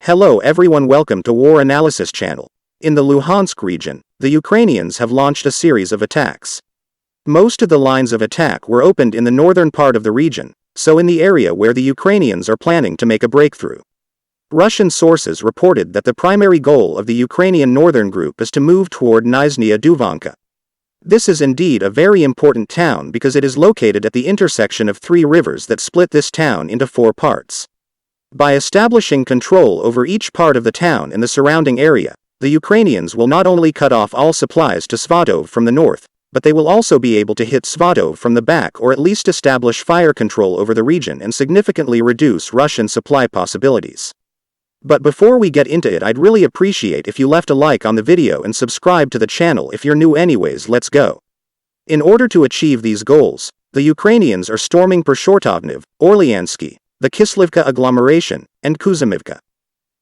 Hello everyone, welcome to War Analysis channel. In the Luhansk region, the Ukrainians have launched a series of attacks. Most of the lines of attack were opened in the northern part of the region, so in the area where the Ukrainians are planning to make a breakthrough. Russian sources reported that the primary goal of the Ukrainian northern group is to move toward Nizhny Avdiivka. This is indeed a very important town because it is located at the intersection of three rivers that split this town into four parts. By establishing control over each part of the town and the surrounding area, the Ukrainians will not only cut off all supplies to Svatov from the north, but they will also be able to hit Svatov from the back, or at least establish fire control over the region and significantly reduce Russian supply possibilities. But before we get into it, I'd really appreciate if you left a like on the video and subscribe to the channel if you're new. Anyways, let's go. In order to achieve these goals, the Ukrainians are storming Pershortovnev, Orlyansky, the Kislivka agglomeration, and Kuzymivka.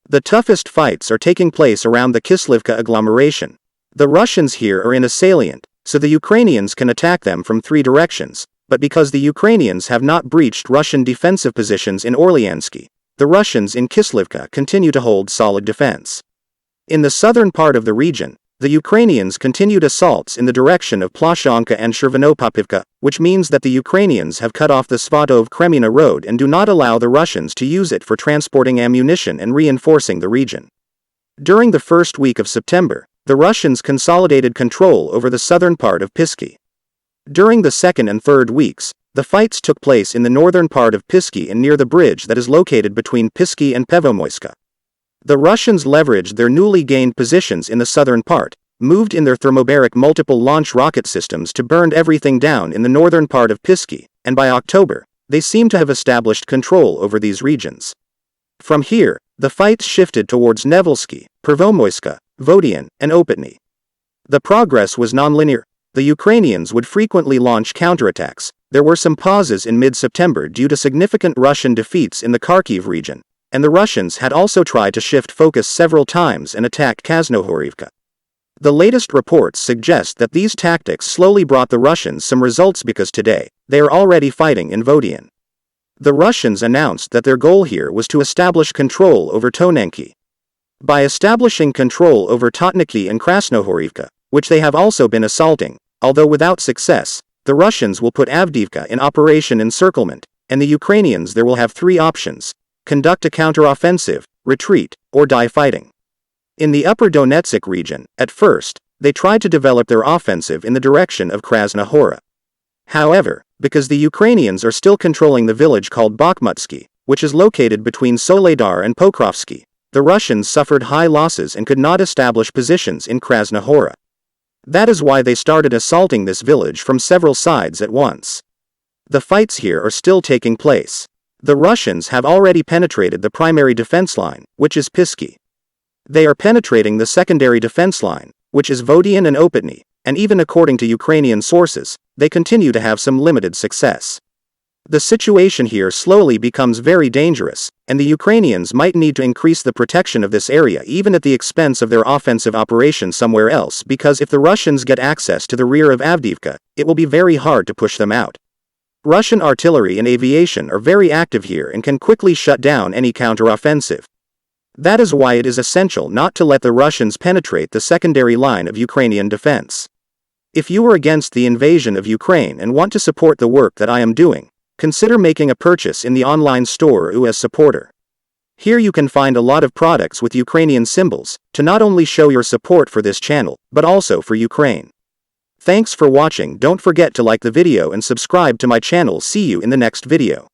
The toughest fights are taking place around the Kislivka agglomeration. The Russians here are in a salient, so the Ukrainians can attack them from three directions, but because the Ukrainians have not breached Russian defensive positions in Orlyansky, the Russians in Kislivka continue to hold solid defense. In the southern part of the region, the Ukrainians continued assaults in the direction of Plashanka and Chervenopopivka, which means that the Ukrainians have cut off the Svatov-Kremina road and do not allow the Russians to use it for transporting ammunition and reinforcing the region. During the first week of September, the Russians consolidated control over the southern part of Pisky. During the second and third weeks, the fights took place in the northern part of Pisky and near the bridge that is located between Pisky and Pevomoyska. The Russians leveraged their newly gained positions in the southern part, moved in their thermobaric multiple launch rocket systems to burn everything down in the northern part of Pisky, and by October, they seem to have established control over these regions. From here, the fights shifted towards Nevelski, Pervomoyska, Vodiane and Opytne. The progress was non-linear. The Ukrainians would frequently launch counterattacks. There were some pauses in mid-September due to significant Russian defeats in the Kharkiv region, and the Russians had also tried to shift focus several times and attack Krasna Hora. The latest reports suggest that these tactics slowly brought the Russians some results because today, they are already fighting in Vodiane. The Russians announced that their goal here was to establish control over Tonenki. By establishing control over Totniki and Krasna Hora, which they have also been assaulting, although without success, the Russians will put Avdiivka in Operation Encirclement, and the Ukrainians there will have three options: conduct a counteroffensive, retreat, or die fighting. In the upper Donetsk region, at first, they tried to develop their offensive in the direction of Krasna Hora. However, because the Ukrainians are still controlling the village called Bakhmutske, which is located between Soledar and Pokrovske, the Russians suffered high losses and could not establish positions in Krasna Hora. That is why they started assaulting this village from several sides at once. The fights here are still taking place. The Russians have already penetrated the primary defense line, which is Pisky. They are penetrating the secondary defense line, which is Vodiane and Opytne, and even according to Ukrainian sources, they continue to have some limited success. The situation here slowly becomes very dangerous, and the Ukrainians might need to increase the protection of this area even at the expense of their offensive operation somewhere else, because if the Russians get access to the rear of Avdiivka, it will be very hard to push them out. Russian artillery and aviation are very active here and can quickly shut down any counteroffensive. That is why it is essential not to let the Russians penetrate the secondary line of Ukrainian defense. If you are against the invasion of Ukraine and want to support the work that I am doing, consider making a purchase in the online store as supporter. Here you can find a lot of products with Ukrainian symbols, to not only show your support for this channel, but also for Ukraine. Thanks for watching. Don't forget to like the video and subscribe to my channel. See you in the next video.